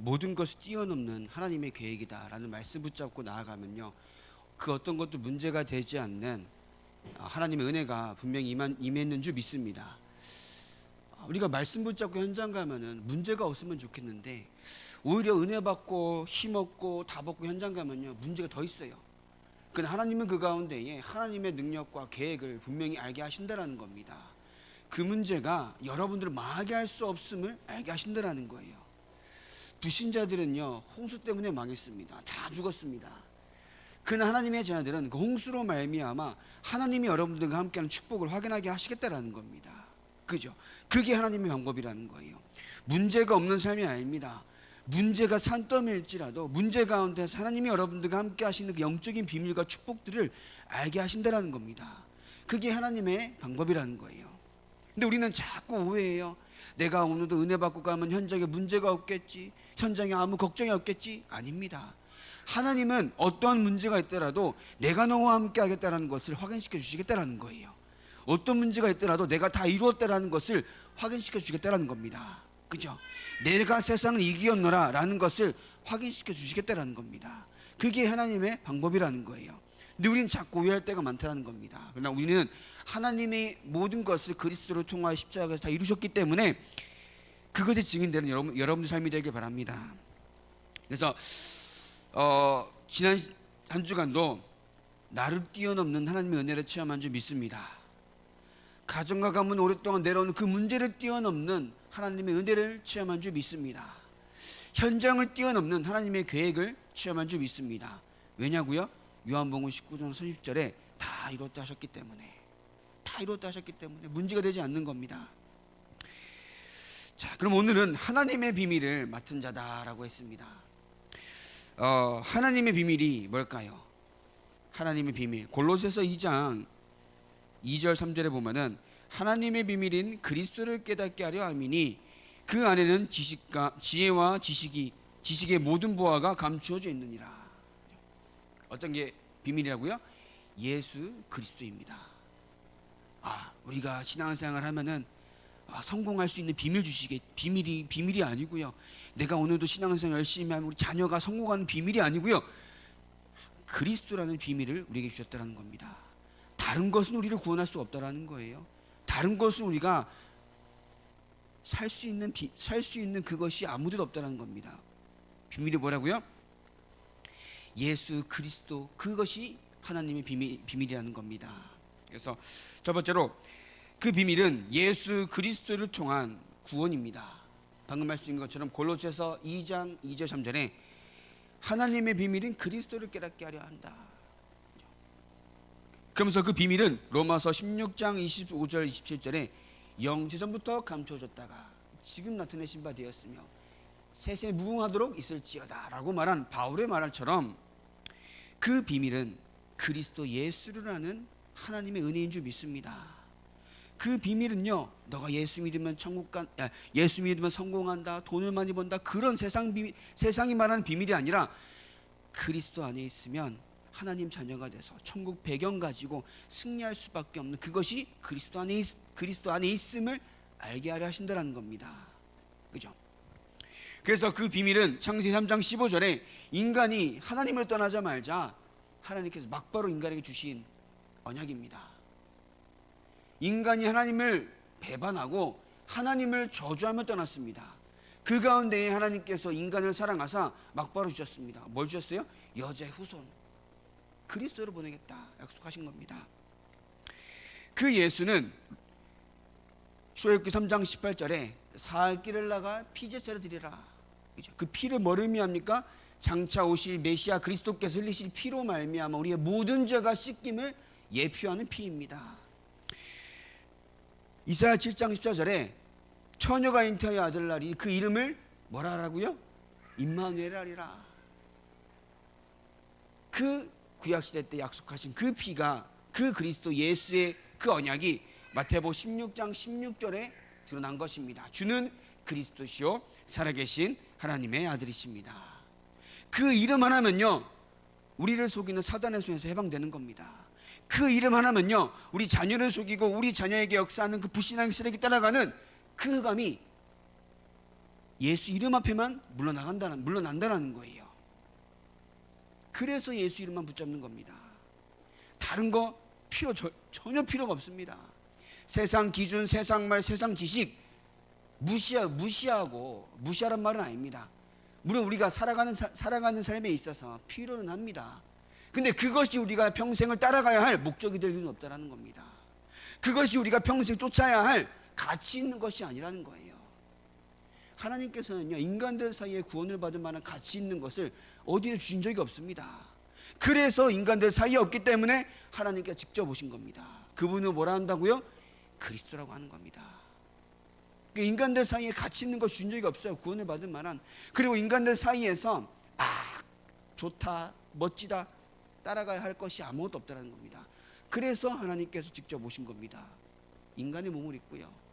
모든 것을 뛰어넘는 하나님의 계획이다라는 말씀 붙잡고 나아가면요, 그 어떤 것도 문제가 되지 않는 하나님의 은혜가 분명히 임했는 줄 믿습니다. 우리가 말씀 붙잡고 현장 가면은 문제가 없으면 좋겠는데, 오히려 은혜 받고 힘없고 답 없고 현장 가면요, 문제가 더 있어요. 그러나 하나님은 그 가운데에 하나님의 능력과 계획을 분명히 알게 하신다라는 겁니다. 그 문제가 여러분들을 망하게 할 수 없음을 알게 하신다라는 거예요. 불신자들은요, 홍수 때문에 망했습니다. 다 죽었습니다. 그러나 하나님의 자녀들은 그 홍수로 말미암아 하나님이 여러분들과 함께하는 축복을 확인하게 하시겠다라는 겁니다. 그죠? 그게 하나님의 방법이라는 거예요. 문제가 없는 삶이 아닙니다. 문제가 산더미일지라도 문제 가운데서 하나님이 여러분들과 함께 하시는 그 영적인 비밀과 축복들을 알게 하신다라는 겁니다. 그게 하나님의 방법이라는 거예요. 근데 우리는 자꾸 오해해요. 내가 오늘도 은혜 받고 가면 현장에 문제가 없겠지, 현장에 아무 걱정이 없겠지. 아닙니다. 하나님은 어떠한 문제가 있더라도 내가 너와 함께 하겠다는 것을 확인시켜 주시겠다는 거예요. 어떤 문제가 있더라도 내가 다 이루었다는 것을 확인시켜 주시겠다는 겁니다. 그죠? 내가 세상을 이기었노라 라는 것을 확인시켜 주시겠다는 겁니다. 그게 하나님의 방법이라는 거예요. 근데 우리는 자꾸 오해할 때가 많다는 겁니다. 그러나 우리는 하나님의 모든 것을 그리스도를 통하여 십자가에서 다 이루셨기 때문에 그것의 증인되는 여러분의 삶이 되길 바랍니다. 그래서 지난 한 주간도 나를 뛰어넘는 하나님의 은혜를 체험한 줄 믿습니다. 가정과 가문 오랫동안 내려오는 그 문제를 뛰어넘는 하나님의 은혜를 체험한 줄 믿습니다. 현장을 뛰어넘는 하나님의 계획을 체험한 줄 믿습니다. 왜냐고요? 요한복음 19장 30절에 다 이뤘다 하셨기 때문에, 다 이뤘다 하셨기 때문에 문제가 되지 않는 겁니다. 자, 그럼 오늘은 하나님의 비밀을 맡은 자다라고 했습니다. 하나님의 비밀이 뭘까요? 하나님의 비밀, 골로새서 2장 2절 3절에 보면은 하나님의 비밀인 그리스도를 깨닫게 하려 함이니 그 안에는 지혜와 지식의 모든 보화가 감추어져 있느니라. 어떤 게 비밀이라고요? 예수 그리스도입니다. 우리가 신앙생활 하면은 성공할 수 있는 비밀이 아니고요. 내가 오늘도 신앙생활 열심히 하면 우리 자녀가 성공하는 비밀이 아니고요. 그리스도라는 비밀을 우리에게 주셨다는 겁니다. 다른 것은 우리를 구원할 수 없다라는 거예요. 다른 것은 우리가 살 수 있는 그것이 아무데도 없다는 겁니다. 비밀이 뭐라고요? 예수 그리스도, 그것이 하나님의 비밀이라는 겁니다. 그래서 첫 번째로 그 비밀은 예수 그리스도를 통한 구원입니다. 방금 말씀인 것처럼 골로새서 2장 2절 3절에 하나님의 비밀인 그리스도를 깨닫게 하려 한다. 그러면서 그 비밀은 로마서 16장 25절 27절에 영세전부터 감추어졌다가 지금 나타내신 바 되었으며 세세 무궁하도록 있을지어다 라고 말한 바울의 말처럼 그 비밀은 그리스도 예수를 아는 하나님의 은혜인 줄 믿습니다. 그 비밀은요, 너가 예수 믿으면 예수 믿으면 성공한다, 돈을 많이 번다, 그런 세상이 말하는 비밀이 아니라 그리스도 안에 있으면 하나님 자녀가 돼서 천국 배경 가지고 승리할 수밖에 없는 그것이 그리스도 안에 있음을 알게 하려 하신다는 겁니다. 그죠? 그래서 그 비밀은 창세기 3장 15절에 인간이 하나님을 떠나자마자 하나님께서 막바로 인간에게 주신 언약입니다. 인간이 하나님을 배반하고 하나님을 저주하며 떠났습니다. 그 가운데에 하나님께서 인간을 사랑하사 막바로 주셨습니다. 뭘 주셨어요? 여자의 후손, 그리스도를 보내겠다 약속하신 겁니다. 그 예수는 출애굽기 3장 18절에 사흘 길을 나가 피제사를 드리라. 그 피를 뭘 의미합니까? 장차 오실 메시아 그리스도께서 흘리실 피로 말미암아 우리의 모든 죄가 씻김을 예표하는 피입니다. 이사야 7장 14절에 처녀가 잉태하여 아들 낳으리 그 이름을 뭐라 하라고요? 임마누엘 하리라. 그 구약시대 때 약속하신 그 피가, 그 그리스도 예수의 그 언약이 마태복음 16장 16절에 드러난 것입니다. 주는 그리스도시요 살아계신 하나님의 아들이십니다. 그 이름 하나면요, 우리를 속이는 사단의 손에서 해방되는 겁니다. 그 이름 하나면요, 우리 자녀를 속이고 우리 자녀에게 역사하는 그 불신앙의 쓰레기 따라가는 그 흑암이 예수 이름 앞에만 물러난다는 거예요. 그래서 예수 이름만 붙잡는 겁니다. 다른 거 전혀 필요가 없습니다. 세상 기준, 세상 말, 세상 지식 무시하란 말은 아닙니다. 물론 우리가 살아가는 삶에 있어서 필요는 합니다. 근데 그것이 우리가 평생을 따라가야 할 목적이 될 이유는 없다는 겁니다. 그것이 우리가 평생 쫓아야 할 가치 있는 것이 아니라는 거예요. 하나님께서는요, 인간들 사이에 구원을 받을 만한 가치 있는 것을 어디에 주신 적이 없습니다. 그래서 인간들 사이에 없기 때문에 하나님께서 직접 오신 겁니다. 그분은 뭐라 한다고요? 그리스도라고 하는 겁니다. 인간들 사이에 가치 있는 것 주신 적이 없어요. 구원을 받을 만한. 그리고 인간들 사이에서 좋다, 멋지다, 따라가야 할 것이 아무것도 없다는 겁니다. 그래서 하나님께서 직접 오신 겁니다. 인간의 몸을 입고요.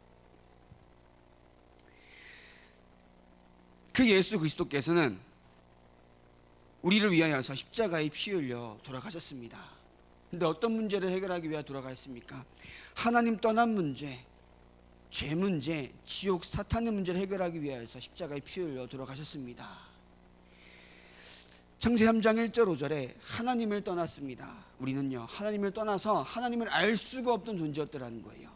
그 예수 그리스도께서는 우리를 위하여서 십자가에 피 흘려 돌아가셨습니다. 근데 어떤 문제를 해결하기 위해 돌아가셨습니까? 하나님 떠난 문제, 죄 문제, 지옥 사탄의 문제를 해결하기 위하여서 십자가에 피 흘려 돌아가셨습니다. 창세 3장 1절 5절에 하나님을 떠났습니다. 우리는요, 하나님을 떠나서 하나님을 알 수가 없던 존재였더라는 거예요.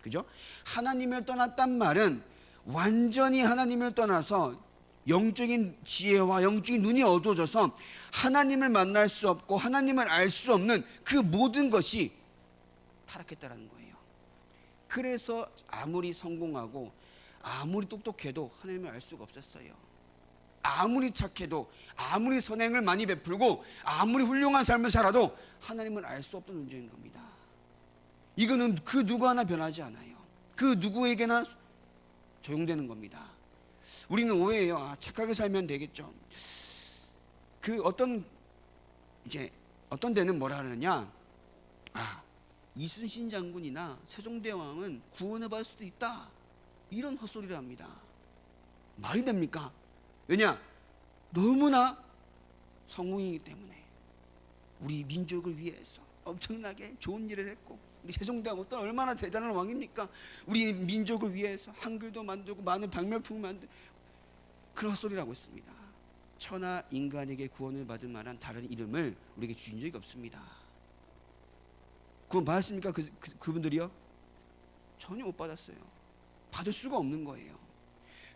그죠? 하나님을 떠났단 말은 완전히 하나님을 떠나서 영적인 지혜와 영적인 눈이 어두워져서 하나님을 만날 수 없고 하나님을 알 수 없는 그 모든 것이 타락했다라는 거예요. 그래서 아무리 성공하고 아무리 똑똑해도 하나님을 알 수가 없었어요. 아무리 착해도 아무리 선행을 많이 베풀고 아무리 훌륭한 삶을 살아도 하나님을 알 수 없던 존재인 겁니다. 이거는 그 누구 하나 변하지 않아요. 그 누구에게나 적용되는 겁니다. 우리는 오해해요. 착하게 살면 되겠죠. 어떤 데는 뭐라 하느냐, 이순신 장군이나 세종대왕은 구원을 받을 수도 있다, 이런 헛소리를 합니다. 말이 됩니까? 왜냐? 너무나 성공이기 때문에. 우리 민족을 위해서 엄청나게 좋은 일을 했고, 우리 세종대왕 또 얼마나 대단한 왕입니까? 우리 민족을 위해서 한글도 만들고 많은 박멸품을 만들고, 그런 헛소리를 하고 있습니다. 천하 인간에게 구원을 받을 만한 다른 이름을 우리에게 주신 적이 없습니다. 구원 받았습니까? 그분들이요? 전혀 못 받았어요. 받을 수가 없는 거예요.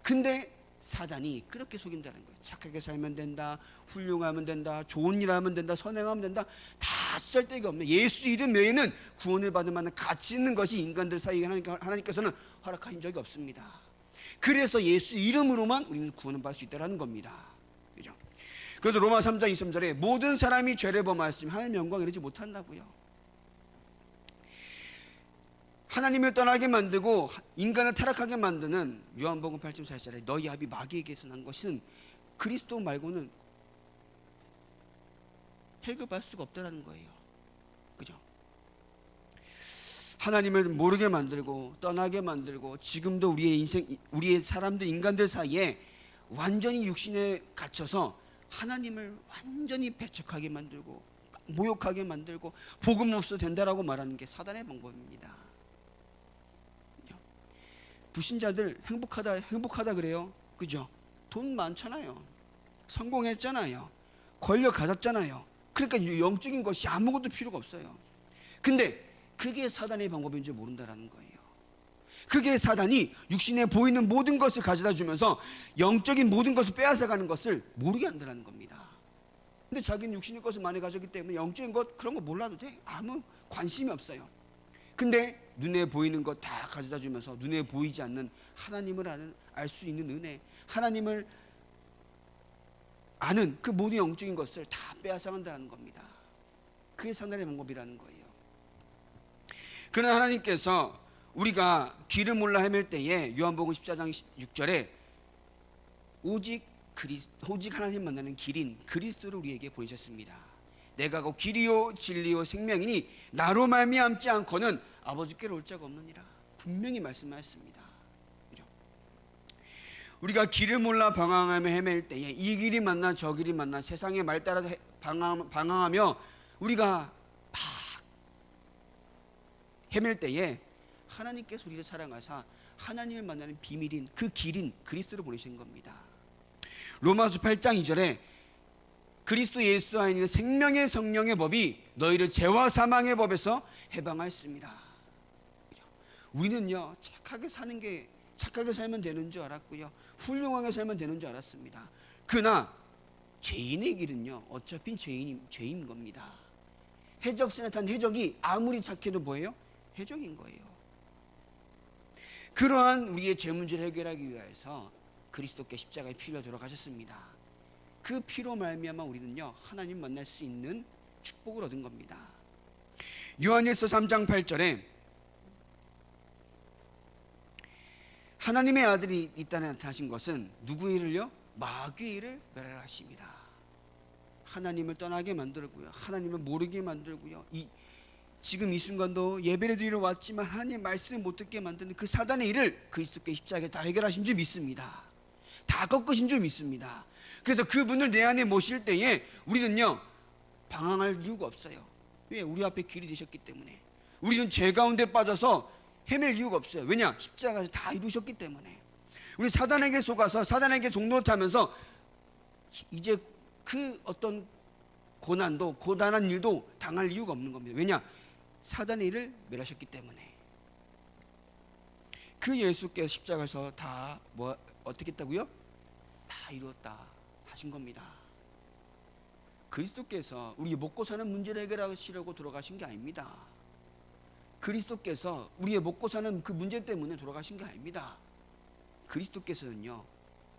근데 사단이 그렇게 속인다는 거예요. 착하게 살면 된다, 훌륭하면 된다, 좋은 일 하면 된다, 선행하면 된다. 다 쓸데가 없네. 예수 이름 외에는 구원을 받을 만한 가치 있는 것이 인간들 사이에 하나님께서는 허락하신 적이 없습니다. 그래서 예수 이름으로만 우리는 구원을 받을 수 있다는 겁니다. 그죠? 그래서 로마 3장 23절에 모든 사람이 죄를 범하였으면 하나님의 영광을 이루지 못한다고요. 하나님을 떠나게 만들고 인간을 타락하게 만드는 요한복음 8장 40절에 너희 아비 마귀에게서 난 것은 그리스도 말고는 해결할 수가 없다는 거예요. 그죠? 하나님을 모르게 만들고 떠나게 만들고 지금도 우리의 사람들, 인간들 사이에 완전히 육신에 갇혀서 하나님을 완전히 배척하게 만들고 모욕하게 만들고 복음 없어도 된다라고 말하는 게 사단의 방법입니다. 불신자들 행복하다 그래요. 그죠? 돈 많잖아요. 성공했잖아요. 권력 가졌잖아요. 그러니까 영적인 것이 아무것도 필요가 없어요. 근데 그게 사단의 방법인 줄 모른다라는 거예요. 그게 사단이 육신에 보이는 모든 것을 가져다 주면서 영적인 모든 것을 빼앗아가는 것을 모르게 한다는 겁니다. 근데 자기는 육신의 것을 많이 가졌기 때문에 영적인 것 그런 거 몰라도 돼. 아무 관심이 없어요. 근데 눈에 보이는 것 다 가져다 주면서 눈에 보이지 않는 하나님을 알 수 있는 은혜, 하나님을 아는 그 모든 영적인 것을 다 빼앗아간다는 겁니다. 그게 사단의 방법이라는 거예요. 그러나 하나님께서 우리가 길을 몰라 헤맬 때에 요한복음 14장 6절에 오직 하나님 만나는 길인 그리스도를 우리에게 보내셨습니다. 내가 곧 길이요 진리요 생명이니 나로 말미암지 않고는 아버지께로 올 자가 없느니라. 분명히 말씀하셨습니다. 그죠? 우리가 길을 몰라 방황하며 헤맬 때에 이 길이 맞나 저 길이 맞나 세상의 말 따라 방황하며 우리가 막 헤맬 때에 하나님께서 우리를 사랑하사 하나님을 만나는 비밀인 그 길인 그리스도를 보내신 겁니다. 로마서 8장 2절에 그리스도 예수 안에 있는 생명의 성령의 법이 너희를 죄와 사망의 법에서 해방하였습니다. 우리는요, 착하게 살면 되는 줄 알았고요, 훌륭하게 살면 되는 줄 알았습니다. 그러나 죄인의 길은요, 어차피 죄인 겁니다. 해적선에 탄 해적이 아무리 착해도 뭐예요? 해적인 거예요. 그러한 우리의 죄 문제를 해결하기 위해서 그리스도께 십자가의 피로 돌아가셨습니다. 그 피로 말미암아 우리는요, 하나님 만날 수 있는 축복을 얻은 겁니다. 요한일서 3장 8절에 하나님의 아들이 이 땅에 나타나신 것은 누구의 일을요? 마귀의 일을 멸하라 하십니다. 하나님을 떠나게 만들고요, 하나님을 모르게 만들고요, 지금 이 순간도 예배를 드리러 왔지만 하나님의 말씀을 못 듣게 만드는 그 사단의 일을 그리스도께 십자가에 다 해결하신 줄 믿습니다. 다 꺾으신 줄 믿습니다. 그래서 그분을 내 안에 모실 때에 우리는요, 방황할 이유가 없어요. 왜? 우리 앞에 길이 되셨기 때문에. 우리는 죄 가운데 빠져서 헤맬 이유가 없어요. 왜냐? 십자가에서 다 이루셨기 때문에. 우리 사단에게 속아서 사단에게 종노릇하면서 이제 그 어떤 고난도, 고단한 일도 당할 이유가 없는 겁니다. 왜냐? 사단의 일을 멸하셨기 때문에. 그 예수께서 십자가에서 다 어떻게 했다고요? 다 이루었다 하신 겁니다. 그리스도께서 우리 먹고 사는 문제를 해결하시려고 돌아가신 게 아닙니다. 그리스도께서 우리의 먹고 사는 그 문제 때문에 돌아가신 게 아닙니다. 그리스도께서는요,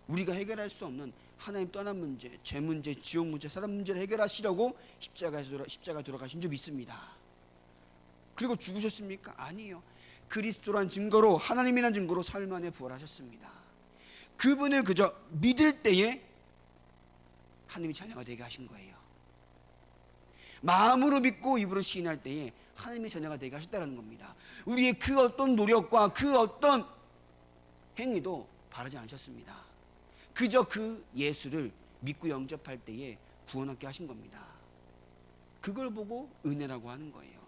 우리가 해결할 수 없는 하나님 떠난 문제, 죄 문제, 지옥 문제, 사단 문제를 해결하시려고 십자가에 돌아가신 줄 믿습니다. 그리고 죽으셨습니까? 아니요. 그리스도란 증거로, 하나님이란 증거로 사흘 만에 부활하셨습니다. 그분을 그저 믿을 때에 하나님이 자녀가 되게 하신 거예요. 마음으로 믿고 입으로 시인할 때에 하나님의 자녀가 되게 하셨다는 겁니다. 우리의 그 어떤 노력과 그 어떤 행위도 바라지 않으셨습니다. 그저 그 예수를 믿고 영접할 때에 구원하게 하신 겁니다. 그걸 보고 은혜라고 하는 거예요.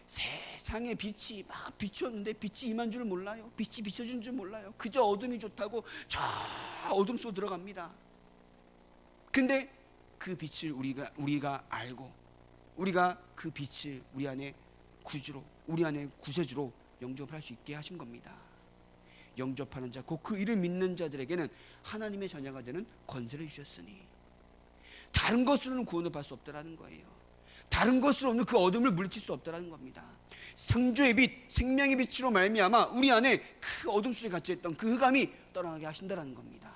세상의 빛이 막 비추었는데 빛이 임한 줄 몰라요. 빛이 비춰준 줄 몰라요. 그저 어둠이 좋다고 저 어둠 속으로 들어갑니다. 근데 그 빛을 우리가 알고, 우리가 그 빛을 우리 안에 구주로, 우리 안에 구세주로 영접할 수 있게 하신 겁니다. 영접하는 자, 곧 그 이를 믿는 자들에게는 하나님의 자녀가 되는 권세를 주셨으니 다른 것으로는 구원을 받을 수 없다라는 거예요. 다른 것으로는 그 어둠을 물리칠 수 없다라는 겁니다. 창조의 빛, 생명의 빛으로 말미암아 우리 안에 그 어둠 속에 갇혀있던 그 흑암이 떠나게 하신다라는 겁니다.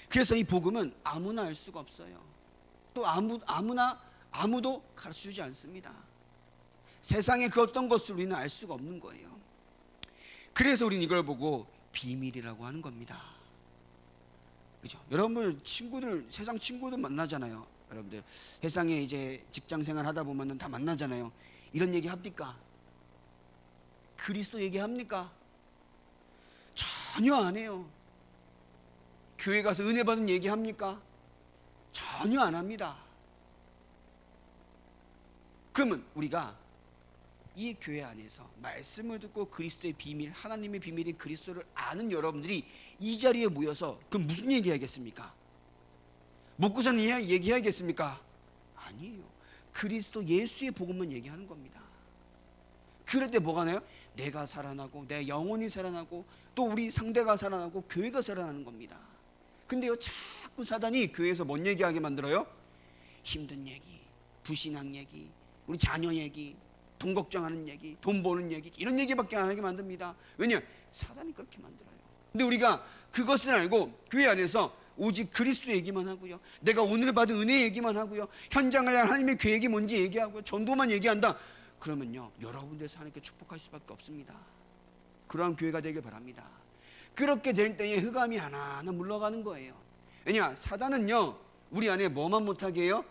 그래서 이 복음은 아무나 알 수가 없어요. 또 아무도 가르쳐주지 않습니다. 세상의 그 어떤 것을 우리는 알 수가 없는 거예요. 그래서 우리는 이걸 보고 비밀이라고 하는 겁니다. 그죠? 여러분 세상 친구들 만나잖아요. 여러분들 세상에 이제 직장 생활 하다 보면은 다 만나잖아요. 이런 얘기 합니까? 그리스도 얘기합니까? 전혀 안 해요. 교회 가서 은혜 받은 얘기 합니까? 전혀 안 합니다. 그러면 우리가 이 교회 안에서 말씀을 듣고 그리스도의 비밀, 하나님의 비밀인 그리스도를 아는 여러분들이 이 자리에 모여서 그럼 무슨 얘기 하겠습니까? 먹고 사는 얘기 하겠습니까? 아니에요. 그리스도 예수의 복음만 얘기하는 겁니다. 그럴 때 뭐가 나요? 내가 살아나고 내 영혼이 살아나고 또 우리 상대가 살아나고 교회가 살아나는 겁니다. 근데요, 자꾸 사단이 교회에서 뭔 얘기하게 만들어요? 힘든 얘기, 불신앙 얘기, 우리 자녀 얘기, 돈 걱정하는 얘기, 돈 버는 얘기, 이런 얘기밖에 안 하게 만듭니다. 왜냐? 사단이 그렇게 만들어요. 근데 우리가 그것을 알고 교회 안에서 오직 그리스도 얘기만 하고요, 내가 오늘 받은 은혜 얘기만 하고요, 현장을 하나님의 계획이 뭔지 얘기하고요, 전도만 얘기한다. 그러면요, 여러분들에서 하나님께 축복할 수밖에 없습니다. 그러한 교회가 되길 바랍니다. 그렇게 될 때에 흑암이 하나하나 물러가는 거예요. 왜냐? 사단은요, 우리 안에 뭐만 못하게 해요?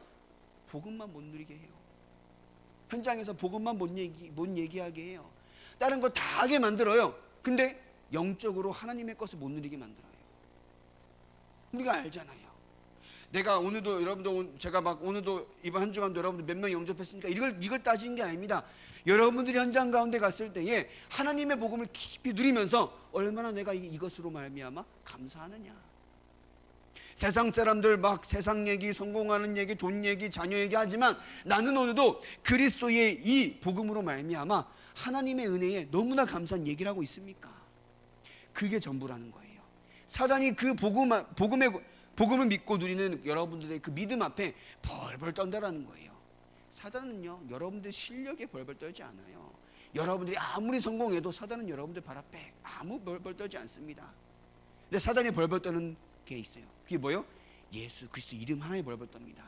복음만 못 누리게 해요. 현장에서 복음만 못 얘기하게 해요. 다른 거 다 하게 만들어요. 근데 영적으로 하나님의 것을 못 누리게 만들어요. 우리가 알잖아요. 내가 오늘도 여러분도 제가 막 오늘도 이번 한 주간도 여러분들 몇 명 영접했으니까 이걸 따지는 게 아닙니다. 여러분들이 현장 가운데 갔을 때에 하나님의 복음을 깊이 누리면서 얼마나 내가 이것으로 말미암아 감사하느냐. 세상 사람들 막 세상 얘기, 성공하는 얘기, 돈 얘기, 자녀 얘기 하지만 나는 오늘도 그리스도의 이 복음으로 말미암아 하나님의 은혜에 너무나 감사한 얘기를 하고 있습니까? 그게 전부라는 거예요. 사단이 그 복음을 믿고 누리는 여러분들의 그 믿음 앞에 벌벌 떤다라는 거예요. 사단은요, 여러분들 실력에 벌벌 떨지 않아요. 여러분들이 아무리 성공해도 사단은 여러분들 발 앞에 아무 벌벌 떨지 않습니다. 근데 사단이 벌벌 떠는 게 있어요. 그게 뭐예요? 예수 그리스도 이름 하나에 벌벌 떱니다.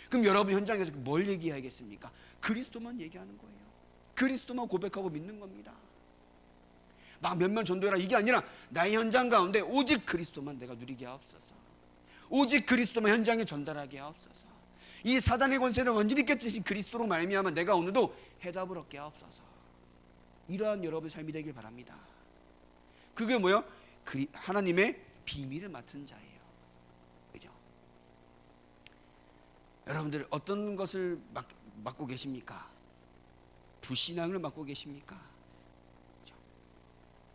그럼 여러분 현장에서 뭘 얘기해야겠습니까? 그리스도만 얘기하는 거예요. 그리스도만 고백하고 믿는 겁니다. 막 몇몇 전도해라 이게 아니라 나의 현장 가운데 오직 그리스도만 내가 누리게 하옵소서. 오직 그리스도만 현장에 전달하게 하옵소서. 이 사단의 권세를 완전히 깨뜨리신 그리스도로 말미암아 내가 오늘도 해답을 얻게 하옵소서. 이러한 여러분의 삶이 되길 바랍니다. 그게 뭐예요? 하나님의 비밀을 맡은 자예요. 그죠? 여러분들 어떤 것을 맡고 계십니까? 불신앙을 맡고 계십니까?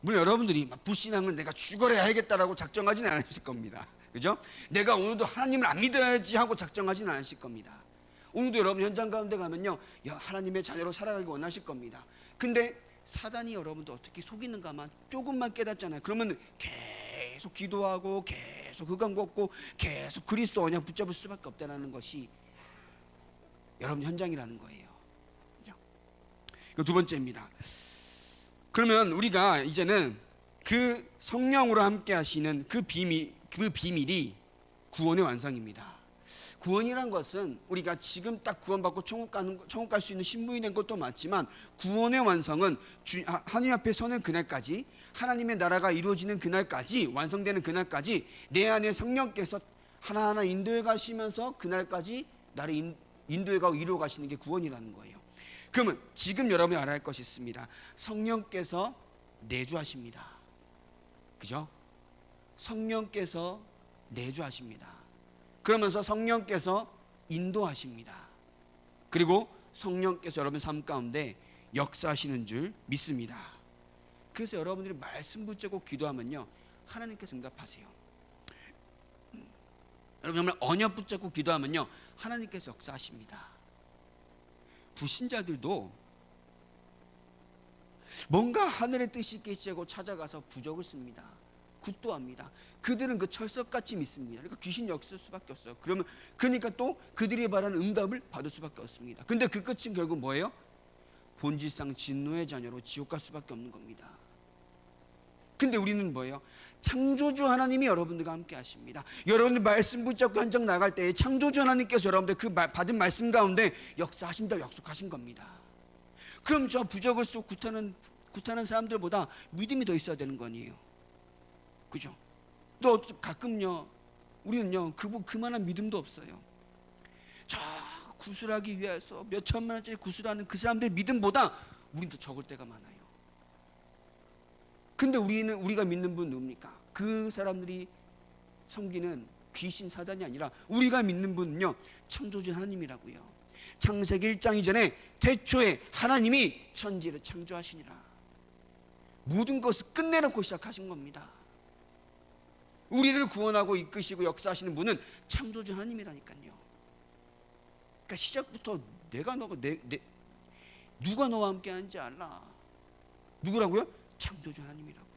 물론 여러분들이 불신앙을 내가 죽어야 하겠다라고 작정하지는 않으실 겁니다. 그죠? 내가 오늘도 하나님을 안 믿어야지 하고 작정하지는 않으실 겁니다. 오늘도 여러분 현장 가운데 가면요, 하나님의 자녀로 살아가기 원하실 겁니다. 근데 사단이 여러분들 어떻게 속이는가만 조금만 깨닫잖아요. 그러면 계속 기도하고 계속 흑암 걷고 계속 그리스도 언약 붙잡을 수밖에 없다는 것이 여러분 현장이라는 거예요. 그죠? 두 번째입니다. 그러면 우리가 이제는 그 성령으로 함께 하시는 그 비밀이 구원의 완성입니다. 구원이란 것은 우리가 지금 딱 구원받고 천국 갈 수 있는 신분이 된 것도 맞지만 구원의 완성은 하나님 앞에 서는 그날까지, 하나님의 나라가 이루어지는 그날까지, 완성되는 그날까지 내 안에 성령께서 하나하나 인도해 가시면서 그날까지 나를 인도해 가고 이루어 가시는 게 구원이라는 거예요. 그러면 지금 여러분이 알아야 할 것이 있습니다. 성령께서 내주하십니다. 그죠? 성령께서 내주하십니다. 그러면서 성령께서 인도하십니다. 그리고 성령께서 여러분 삶 가운데 역사하시는 줄 믿습니다. 그래서 여러분들이 말씀 붙잡고 기도하면요, 하나님께서 응답하세요. 여러분 정말 언약 붙잡고 기도하면요, 하나님께서 역사하십니다. 불신자들도 뭔가 하늘의 뜻이 있겠지 하고 찾아가서 부적을 씁니다. 굿도합니다. 그들은 그 철석같이 믿습니다. 그러니까 귀신 역쓸 수밖에 없어요. 그러니까 또 그들이 바라는 응답을 받을 수밖에 없습니다. 근데 그 끝은 결국 뭐예요? 본질상 진노의 자녀로 지옥 갈 수밖에 없는 겁니다. 근데 우리는 뭐예요? 창조주 하나님이 여러분들과 함께 하십니다. 여러분들 말씀 붙잡고 현장 나갈 때 창조주 하나님께서 여러분들 그 받은 말씀 가운데 역사하신다고 약속하신 겁니다. 그럼 저 부적을 쓰고 굿하는 사람들보다 믿음이 더 있어야 되는 거 아니에요? 그죠? 또 가끔요, 우리는요, 그만한 믿음도 없어요. 저 구슬하기 위해서 몇 천만 원짜리 구슬하는 그 사람들의 믿음보다 우린 더 적을 때가 많아요. 근데 우리가 믿는 분 누굽니까? 그 사람들이 섬기는 귀신 사단이 아니라 우리가 믿는 분은요, 창조주 하나님이라고요. 창세기 1장 이전에 태초에 하나님이 천지를 창조하시니라. 모든 것을 끝내놓고 시작하신 겁니다. 우리를 구원하고 이끄시고 역사하시는 분은 창조주 하나님이라니까요. 그러니까 시작부터 누가 너와 함께 하는지 알라. 누구라고요? 창조주 하나님이라고요.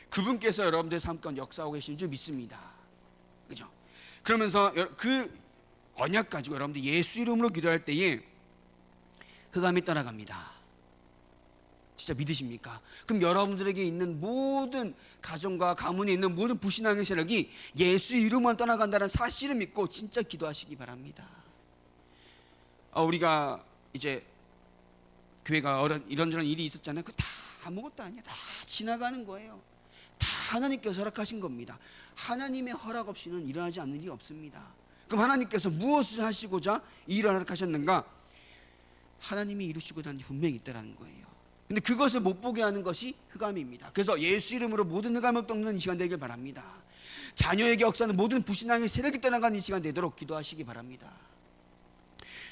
그분께서 여러분들의 삶 가운데 역사하고 계시는 줄 믿습니다. 그죠? 그러면서 그 언약 가지고 여러분들 예수 이름으로 기도할 때에 흑암이 떠나갑니다. 진짜 믿으십니까? 그럼 여러분들에게 있는 모든 가정과 가문에 있는 모든 불신앙의 세력이 예수 이름만 떠나간다는 사실을 믿고 진짜 기도하시기 바랍니다. 우리가 이제 교회가 이런저런 일이 있었잖아요. 그거 다 아무것도 아니야. 다 지나가는 거예요. 다 하나님께서 허락하신 겁니다. 하나님의 허락 없이는 일어나지 않는 일이 없습니다. 그럼 하나님께서 무엇을 하시고자 이 일을 허락하셨는가? 하나님이 이루시고자 하는 게 분명히 있다는 거예요. 근데 그것을 못 보게 하는 것이 흑암입니다. 그래서 예수 이름으로 모든 흑암을 꺾는 이 시간 되길 바랍니다. 자녀에게 역사하는 모든 불신앙의 세력이 떠나가는 이 시간 되도록 기도하시기 바랍니다.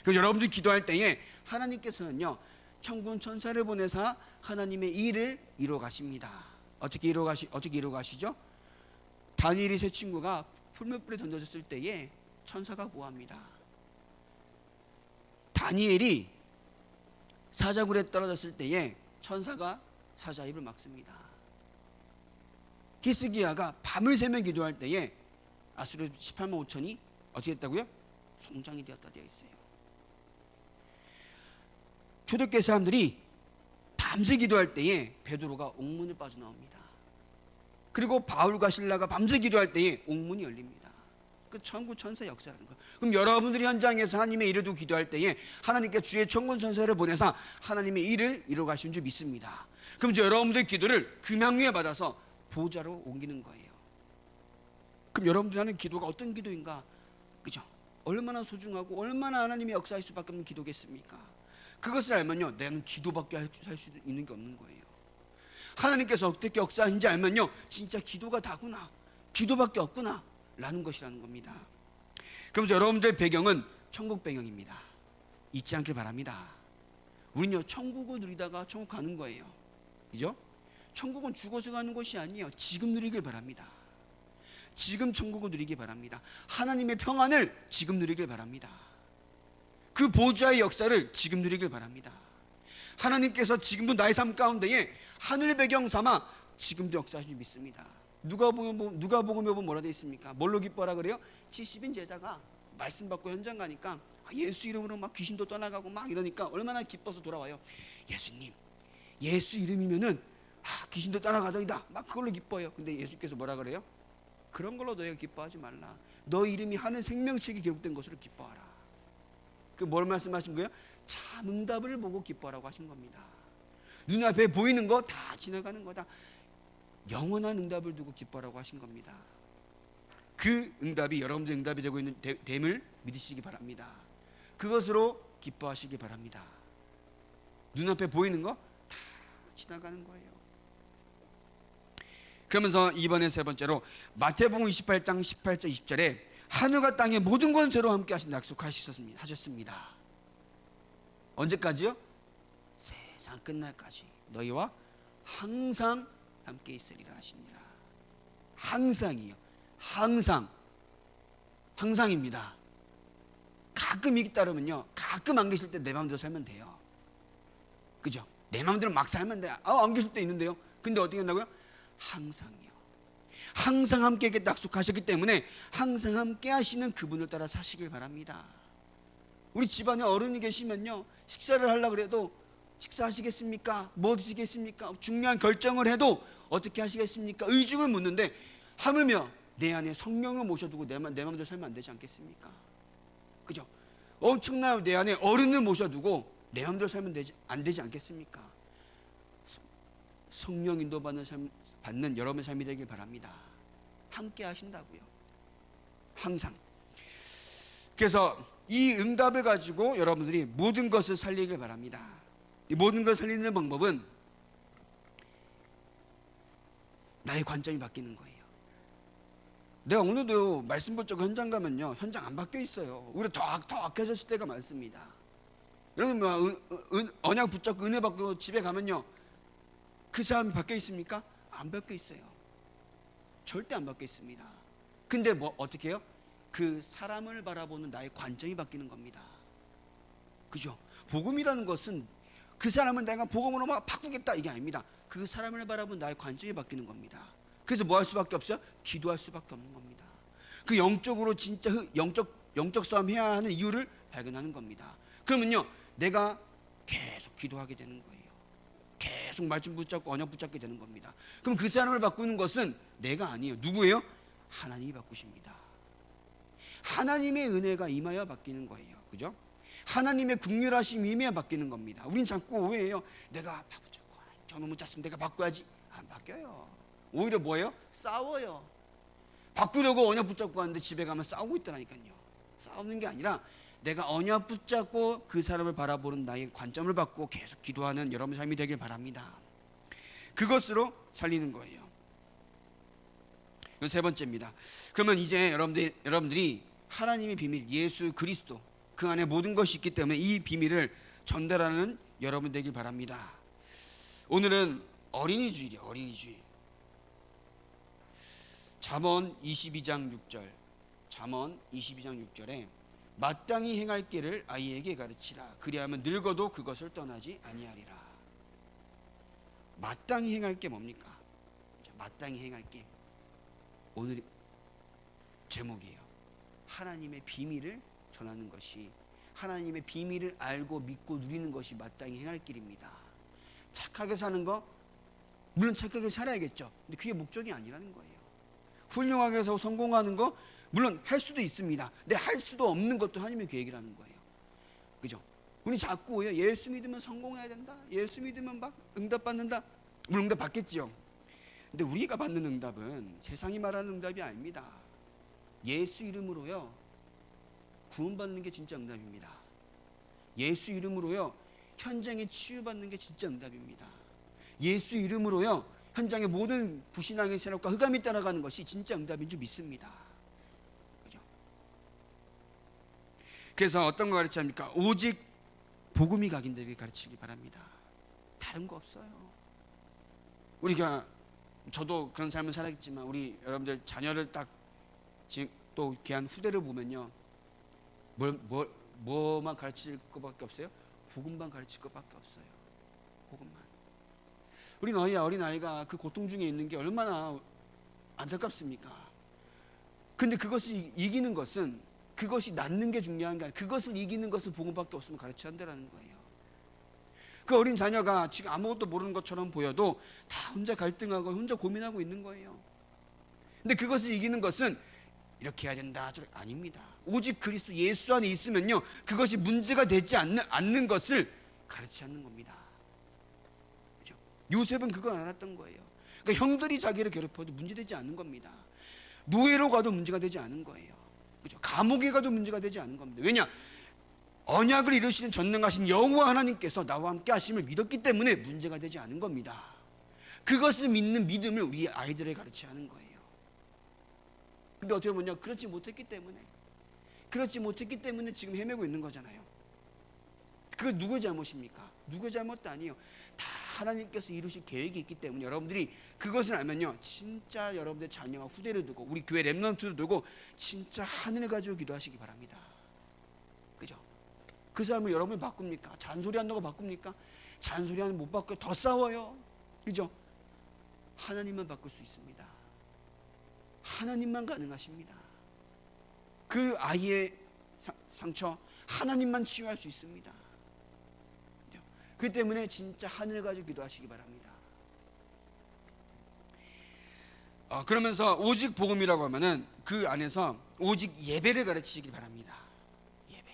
그럼 여러분들이 기도할 때에 하나님께서는요, 천군 천사를 보내사 하나님의 일을 이루어 가십니다. 어떻게 이루어 가시죠? 다니엘이 세 친구가 풀무불에 던져졌을 때에 천사가 보호합니다. 다니엘이 사자굴에 떨어졌을 때에 천사가 사자 입을 막습니다. 히스기야가 밤을 새며 기도할 때에 아수르 18만 5천이 어떻게 했다고요? 송장이 되었다 되어 있어요. 초대교회 사람들이 밤새 기도할 때에 베드로가 옥문을 빠져나옵니다. 그리고 바울과 실라가 밤새 기도할 때에 옥문이 열립니다. 그 천군 천사 역사라는 거예요. 그럼 여러분들이 현장에서 하나님의 일을 두고 기도할 때에 하나님께 주의 천군 천사를 보내사 하나님의 일을 이루어 가신 줄 믿습니다. 그럼 이제 여러분들의 기도를 금양위에 받아서 보좌로 옮기는 거예요. 그럼 여러분들이 하는 기도가 어떤 기도인가? 그죠? 얼마나 소중하고 얼마나 하나님의 역사할 수밖에 없는 기도겠습니까? 그것을 알면요, 나는 기도밖에 할 수 있는 게 없는 거예요. 하나님께서 어떻게 역사하신지 알면요, 진짜 기도가 다구나, 기도밖에 없구나 라는 것이라는 겁니다. 그러면서 여러분들의 배경은 천국 배경입니다. 잊지 않길 바랍니다. 우리는요, 천국을 누리다가 천국 가는 거예요. 그죠? 천국은 죽어서 가는 것이 아니에요. 지금 누리길 바랍니다. 지금 천국을 누리길 바랍니다. 하나님의 평안을 지금 누리길 바랍니다. 그 보좌의 역사를 지금 누리길 바랍니다. 하나님께서 지금도 나의 삶 가운데에 하늘 배경 삼아 지금도 역사하시는 줄 믿습니다. 누가복음에 보면 뭐라 되어 있습니까? 뭘로 기뻐하라 그래요? 70인 제자가 말씀 받고 현장 가니까 예수 이름으로 막 귀신도 떠나가고 막 이러니까 얼마나 기뻐서 돌아와요. 예수님, 예수 이름이면은 귀신도 떠나가더이다, 막 그걸로 기뻐해요. 근데 예수께서 뭐라 그래요? 그런 걸로 너희가 기뻐하지 말라. 너 이름이 하늘 생명책에 기록된 것으로 기뻐하라. 그 뭘 말씀하신 거예요? 참 응답을 보고 기뻐하라고 하신 겁니다. 눈앞에 보이는 거 다 지나가는 거다. 영원한 응답을 두고 기뻐하라고 하신 겁니다. 그 응답이 여러분들의 응답이 되고 있는 됨을 믿으시기 바랍니다. 그것으로 기뻐하시기 바랍니다. 눈앞에 보이는 거 다 지나가는 거예요. 그러면서 이번에 세 번째로 마태복음 28장 18절 20절에 하늘과 땅의 모든 권세로 함께 하신다 약속하셨습니다. 언제까지요? 세상 끝날까지 너희와 항상 함께 있으리라 하시니라. 항상이요. 항상입니다. 가끔 이기 따르면요, 가끔 안 계실 때 내 마음대로 살면 돼요. 그죠? 내 마음대로 막 살면 돼. 안 계실 때 있는데요. 근데 어떻게 한다고요? 항상이요. 항상 함께 하겠다 약속하셨기 때문에 항상 함께 하시는 그분을 따라 사시길 바랍니다. 우리 집안에 어른이 계시면요, 식사를 하려고 해도 식사하시겠습니까? 뭐 드시겠습니까? 중요한 결정을 해도 어떻게 하시겠습니까? 의중을 묻는데 하물며 내 안에 성령을 모셔두고 내 마음대로 살면 안 되지 않겠습니까? 그죠? 엄청나요. 내 안에 어른을 모셔두고 내 마음대로 살면 안 되지 않겠습니까? 성령 인도받는 여러분의 삶이 되길 바랍니다. 함께 하신다고요. 항상. 그래서 이 응답을 가지고 여러분들이 모든 것을 살리길 바랍니다. 이 모든 것을 살리는 방법은 나의 관점이 바뀌는 거예요. 내가 오늘도 말씀 붙잡고 현장 가면요, 현장 안 바뀌어 있어요. 오히려 더 악해졌을 때가 많습니다. 여러분 언약 붙잡고 은혜 받고 집에 가면요, 그 사람이 바뀌어 있습니까? 안 바뀌어 있어요. 절대 안 바뀌어 있습니다. 근데 어떻게 해요? 그 사람을 바라보는 나의 관점이 바뀌는 겁니다. 그죠? 복음이라는 것은 그 사람을 내가 복음으로 막 바꾸겠다 이게 아닙니다. 그 사람을 바라보는 나의 관점이 바뀌는 겁니다. 그래서 뭐 할 수밖에 없어요? 기도할 수밖에 없는 겁니다. 그 영적으로 진짜 영적 싸움 해야 하는 이유를 발견하는 겁니다. 그러면요, 내가 계속 기도하게 되는 거예요. 계속 말씀 붙잡고 언약 붙잡게 되는 겁니다. 그럼 그 사람을 바꾸는 것은 내가 아니에요. 누구예요? 하나님이 바꾸십니다. 하나님의 은혜가 임하여 바뀌는 거예요. 그죠? 하나님의 긍휼하심이 임해야 바뀌는 겁니다. 우린 자꾸 오해해요. 내가 붙잡고 저놈 못 잤으면 내가 바꿔야지. 안 바뀌어요. 오히려 뭐예요? 싸워요. 바꾸려고 언약 붙잡고 하는데 집에 가면 싸우고 있더라니까요. 싸우는 게 아니라 내가 언약 붙잡고 그 사람을 바라보는 나의 관점을 바꾸고 계속 기도하는 여러분의 삶이 되길 바랍니다. 그것으로 살리는 거예요. 이건 세 번째입니다. 그러면 이제 여러분들이 하나님의 비밀, 예수 그리스도, 그 안에 모든 것이 있기 때문에 이 비밀을 전달하는 여러분 되길 바랍니다. 오늘은 어린이 주일이에요. 어린이 주일. 잠언 22장 6절. 잠언 22장 6절에 마땅히 행할 길을 아이에게 가르치라. 그리하면 늙어도 그것을 떠나지 아니하리라. 마땅히 행할 게 뭡니까? 마땅히 행할 게 오늘 제목이에요. 하나님의 비밀을 전하는 것이, 하나님의 비밀을 알고 믿고 누리는 것이 마땅히 행할 길입니다. 착하게 사는 거, 물론 착하게 살아야겠죠. 근데 그게 목적이 아니라는 거예요. 훌륭하게 해서 성공하는 거 물론 할 수도 있습니다. 근데 할 수도 없는 것도 하나님의 계획이라는 거예요. 그죠? 우리 자꾸 예수 믿으면 성공해야 된다, 예수 믿으면 막 응답받는다. 물론 응답 받겠지요. 근데 우리가 받는 응답은 세상이 말하는 응답이 아닙니다. 예수 이름으로요 구원받는 게 진짜 응답입니다. 예수 이름으로요 현장에 치유받는 게 진짜 응답입니다. 예수 이름으로요 현장의 모든 불신앙의 세력과 흑암이 따라가는 것이 진짜 응답인 줄 믿습니다. 그죠? 그래서 어떤 거 가르치합니까? 오직 복음이 각인되게 가르치기 바랍니다. 다른 거 없어요. 우리가, 저도 그런 삶을 살았지만 우리 여러분들 자녀를 딱 지금 또 귀한 후대를 보면요, 뭐만 가르칠 것밖에 없어요? 복음만 가르칠 것밖에 없어요. 복음만. 우리 너희 어린아이가 그 고통 중에 있는 게 얼마나 안타깝습니까? 근데 그것을 이기는 것은, 그것이 낫는 게 중요한 게 아니라 그것을 이기는 것은 복음밖에 없으면 가르쳐야 한다는 거예요. 그 어린 자녀가 지금 아무것도 모르는 것처럼 보여도 다 혼자 갈등하고 혼자 고민하고 있는 거예요. 근데 그것을 이기는 것은 이렇게 해야 된다, 저렇게 아닙니다. 오직 그리스도 예수 안에 있으면요 그것이 문제가 되지 않는 것을 가르치지 않는 겁니다. 그렇죠? 요셉은 그거 안 알았던 거예요. 그러니까 형들이 자기를 괴롭혀도 문제되지 않는 겁니다. 노예로 가도 문제가 되지 않은 거예요. 그렇죠? 감옥에 가도 문제가 되지 않은 겁니다. 왜냐? 언약을 이루시는 전능하신 여호와 하나님께서 나와 함께 하심을 믿었기 때문에 문제가 되지 않은 겁니다. 그것을 믿는 믿음을 우리 아이들에 가르쳐야 하는 거예요. 근데 어떻게 보면 그렇지 못했기 때문에 지금 헤매고 있는 거잖아요. 그거 누구의 잘못입니까? 누구의 잘못도 아니에요. 다 하나님께서 이루실 계획이 있기 때문에 여러분들이 그것을 알면요 진짜 여러분들 자녀와 후대를 두고 우리 교회 렘넌트를 두고 진짜 하늘을 가지고 기도하시기 바랍니다. 그죠? 그 사람을 여러분이 바꿉니까? 잔소리한다고 바꿉니까? 잔소리하는 못 바꿔요. 더 싸워요. 그죠? 하나님만 바꿀 수 있습니다. 하나님만 가능하십니다. 그 아이의 상처 하나님만 치유할 수 있습니다. 그 때문에 진짜 하늘 가지고 기도하시기 바랍니다. 그러면서 오직 복음이라고 하면은 그 안에서 오직 예배를 가르치시기 바랍니다. 예배.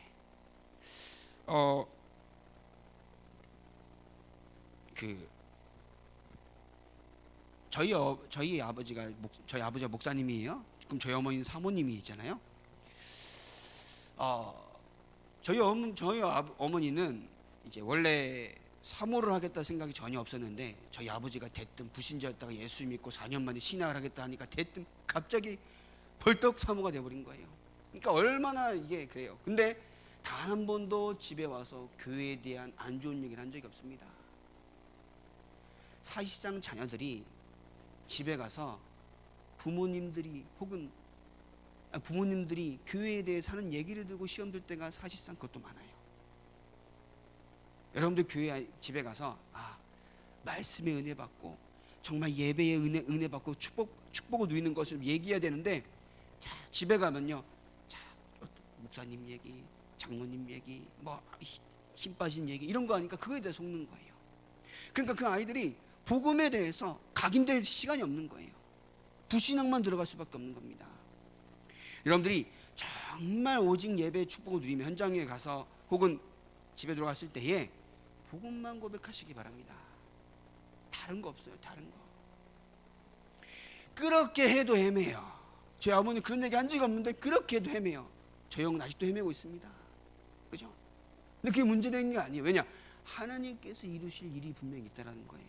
저희 아버지가 목사님이에요. 그럼 저희 어머니는 사모님이 있잖아요. 저희 어머니는 이제 원래 사모를 하겠다 생각이 전혀 없었는데 저희 아버지가 대뜸 불신자였다가 예수 믿고 4년 만에 신앙을 하겠다 하니까 대뜸 갑자기 벌떡 사모가 돼버린 거예요. 그러니까 얼마나 이게 그래요. 근데 단 한 번도 집에 와서 교회에 대한 안 좋은 얘기를 한 적이 없습니다. 사실상 자녀들이 집에 가서 부모님들이 교회에 대해서 하는 얘기를 듣고 시험 들 때가 사실상 그것도 많아요. 여러분들 교회 집에 가서 말씀의 은혜 받고 정말 예배의 은혜 받고 축복을 누리는 것을 얘기해야 되는데 자, 집에 가면요 목사님 얘기, 장로님 얘기, 힘 빠진 얘기 이런 거 하니까 그거에 대해 속는 거예요. 그러니까 그 아이들이 복음에 대해서 각인될 시간이 없는 거예요. 불신앙만 들어갈 수밖에 없는 겁니다. 여러분들이 정말 오직 예배의 축복을 누리며 현장에 가서 혹은 집에 들어갔을 때에 복음만 고백하시기 바랍니다. 다른 거 없어요. 다른 거. 그렇게 해도 헤매요. 저희 어머니 그런 얘기 한 적이 없는데 그렇게 해도 헤매요. 저희 형은 아직도 헤매고 있습니다. 그죠? 근데 그게 문제되는 게 아니에요. 왜냐? 하나님께서 이루실 일이 분명히 있다는 거예요.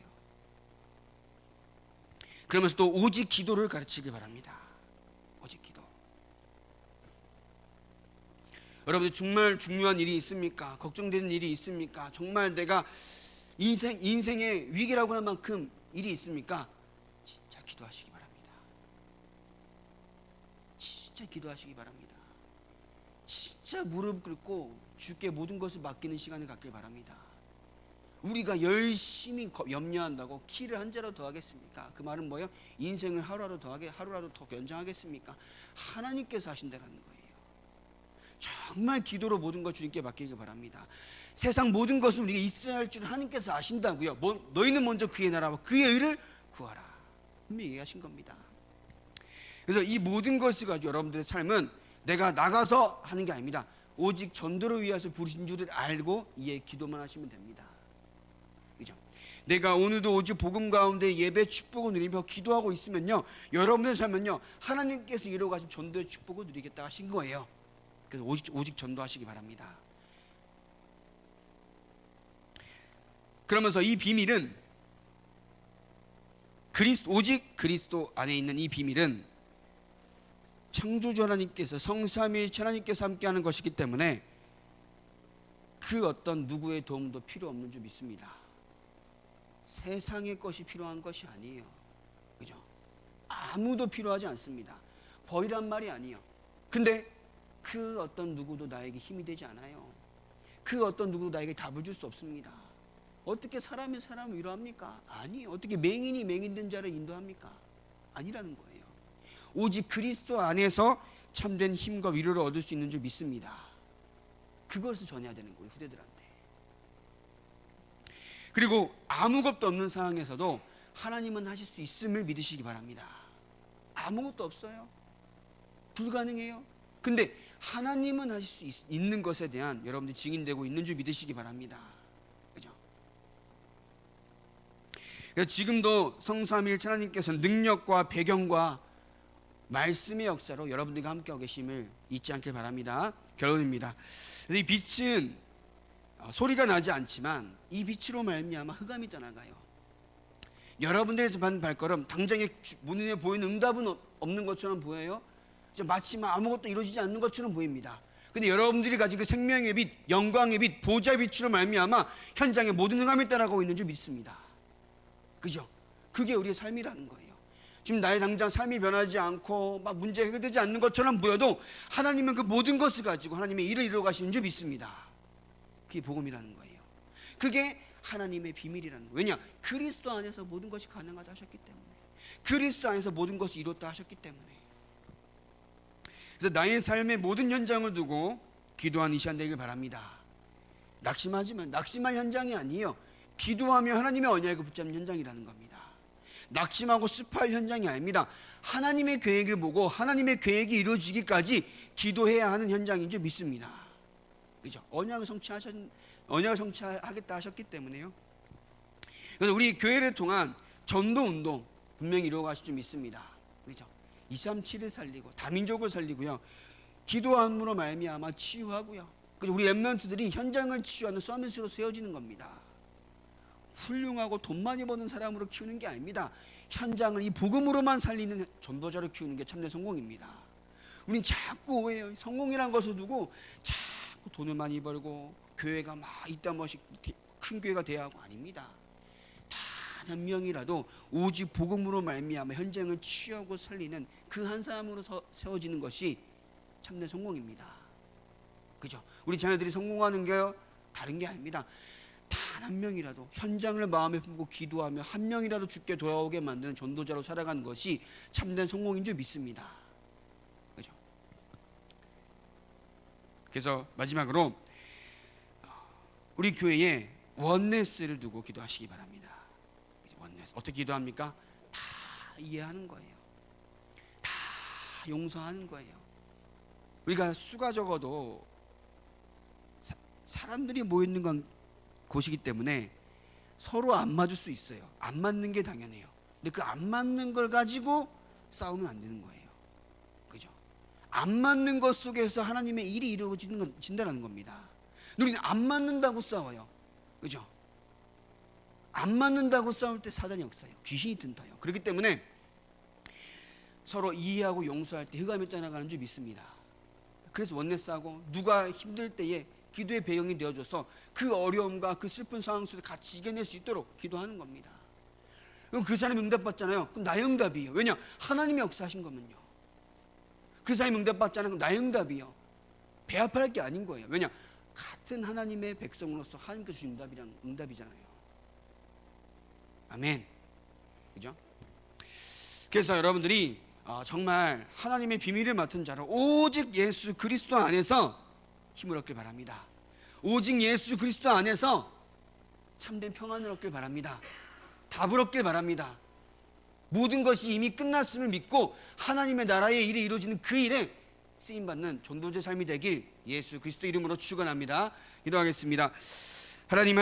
그러면서 또 오직 기도를 가르치길 바랍니다. 오직 기도. 여러분들 정말 중요한 일이 있습니까? 걱정되는 일이 있습니까? 정말 내가 인생의 위기라고 할 만큼 일이 있습니까? 진짜 기도하시기 바랍니다. 진짜 기도하시기 바랍니다. 진짜 무릎 꿇고 주께 모든 것을 맡기는 시간을 갖길 바랍니다. 우리가 열심히 염려한다고 키를 한 자라도 더 하겠습니까? 그 말은 뭐예요? 인생을 하루라도 더 연장하겠습니까? 하나님께서 하신다는 거예요. 정말 기도로 모든 걸 주님께 맡기길 바랍니다. 세상 모든 것은 우리가 있어야 할 줄 하나님께서 아신다고요. 너희는 먼저 그의 나라와 그의 의를 구하라. 분명히 얘기하신 겁니다. 그래서 이 모든 것을 가지고 여러분들의 삶은 내가 나가서 하는 게 아닙니다. 오직 전도를 위해서 부르신 줄을 알고 이에 기도만 하시면 됩니다. 그죠? 내가 오늘도 오직 복음 가운데 예배 축복을 누리며 기도하고 있으면요, 여러분의 삶은요 하나님께서 이루어 가신 전도의 축복을 누리겠다 하신 거예요. 그래서 오직 전도하시기 바랍니다. 그러면서 이 비밀은 오직 그리스도 안에 있는 이 비밀은 창조주 하나님께서 성삼위일체 하나님께서 함께하는 것이기 때문에 그 어떤 누구의 도움도 필요 없는 줄 믿습니다. 세상의 것이 필요한 것이 아니에요. 그죠? 아무도 필요하지 않습니다. 벌이란 말이 아니에요. 근데 그 어떤 누구도 나에게 힘이 되지 않아요. 그 어떤 누구도 나에게 답을 줄 수 없습니다. 어떻게 사람이 사람을 위로합니까? 아니에요. 어떻게 맹인이 맹인된 자를 인도합니까? 아니라는 거예요. 오직 그리스도 안에서 참된 힘과 위로를 얻을 수 있는 줄 믿습니다. 그것을 전해야 되는 거예요, 후대들한테. 그리고 아무것도 없는 상황에서도 하나님은 하실 수 있음을 믿으시기 바랍니다. 아무것도 없어요. 불가능해요. 근데 하나님은 하실 수 있는 것에 대한 여러분들이 증인되고 있는 줄 믿으시기 바랍니다. 그죠? 그래서 지금도 성삼위일체 하나님께서는 능력과 배경과 말씀의 역사로 여러분들과 함께하고 계심을 잊지 않길 바랍니다. 결론입니다. 그래서 이 빛은 소리가 나지 않지만 이 빛으로 말미암아 흑암이 떠나가요. 여러분들에서 받는 발걸음, 당장에 눈에 보이는 응답은 없는 것처럼 보여요. 마치 아무것도 이루어지지 않는 것처럼 보입니다. 근데 여러분들이 가진 그 생명의 빛, 영광의 빛, 보좌의 빛으로 말미암아 현장의 모든 흑암이 떠나가고 있는 줄 믿습니다. 그죠? 그게 우리의 삶이라는 거예요. 지금 나의 당장 삶이 변하지 않고 막 문제가 해결되지 않는 것처럼 보여도 하나님은 그 모든 것을 가지고 하나님의 일을 이루어 가시는 줄 믿습니다. 그게 복음이라는 거예요. 그게 하나님의 비밀이라는 거예요. 왜냐? 그리스도 안에서 모든 것이 가능하다 하셨기 때문에, 그리스도 안에서 모든 것을 이뤘다 하셨기 때문에. 그래서 나의 삶의 모든 현장을 두고 기도한 이 시간 되길 바랍니다. 낙심할 현장이 아니에요. 기도하며 하나님의 언약을 붙잡는 현장이라는 겁니다. 낙심하고 습할 현장이 아닙니다. 하나님의 계획을 보고 하나님의 계획이 이루어지기까지 기도해야 하는 현장인 줄 믿습니다. 그죠? 언약을 성취하겠다 하셨기 때문에요. 그래서 우리 교회를 통한 전도 운동 분명히 이루어가실 줄 믿습니다. 그죠? 237을 살리고 다민족을 살리고요, 기도함으로 말미암아 치유하고요. 그래서 우리 렘넌트들이 현장을 치유하는 서밋으로 세워지는 겁니다. 훌륭하고 돈 많이 버는 사람으로 키우는 게 아닙니다. 현장을 이 복음으로만 살리는 전도자로 키우는 게 참된 성공입니다. 우린 자꾸 오해해요. 성공이란 것을 두고 자꾸 돈을 많이 벌고 교회가 막 이딴 멋이 큰 교회가 돼야 하고, 아닙니다. 한 명이라도 오직 복음으로 말미암아 현장을 치유하고 살리는 그 한 사람으로 세워지는 것이 참된 성공입니다. 그죠? 우리 자녀들이 성공하는 게 다른 게 아닙니다. 단 한 명이라도 현장을 마음에 품고 기도하며 한 명이라도 주께 돌아오게 만드는 전도자로 살아가는 것이 참된 성공인 줄 믿습니다. 그죠? 그래서 마지막으로 우리 교회에 원네스를 두고 기도하시기 바랍니다. 원네스 어떻게 기도합니까? 다 이해하는 거예요. 다 용서하는 거예요. 우리가 수가 적어도 사람들이 모이는 건 곳이기 때문에 서로 안 맞을 수 있어요. 안 맞는 게 당연해요. 근데 그 안 맞는 걸 가지고 싸우면 안 되는 거예요. 그죠? 안 맞는 것 속에서 하나님의 일이 이루어진다는 겁니다. 우리는 안 맞는다고 싸워요. 그죠? 안 맞는다고 싸울 때 사단이 역사요. 귀신이 든다요. 그렇기 때문에 서로 이해하고 용서할 때 흑암이 떠나가는 줄 믿습니다. 그래서 원내스하고 누가 힘들 때에 기도의 배경이 되어줘서 그 어려움과 그 슬픈 상황 속에 같이 이겨낼 수 있도록 기도하는 겁니다. 그럼 그 사람이 응답받잖아요. 그럼 나의 응답이에요. 왜냐? 하나님의 역사하신 거면요. 그 사람이 응답받잖아요. 그럼 나의 응답이에요. 배합할 게 아닌 거예요. 왜냐? 같은 하나님의 백성으로서 하나님께서 주신 응답이잖아요. 아멘. 그죠? 그래서 여러분들이 정말 하나님의 비밀을 맡은 자로 오직 예수 그리스도 안에서 힘을 얻길 바랍니다. 오직 예수 그리스도 안에서 참된 평안을 얻길 바랍니다. 답을 얻길 바랍니다. 모든 것이 이미 끝났음을 믿고 하나님의 나라의 일이 이루어지는 그 일에 쓰임받는 전도자의 삶이 되길 예수 그리스도 이름으로 축원합니다. 기도하겠습니다. 하나님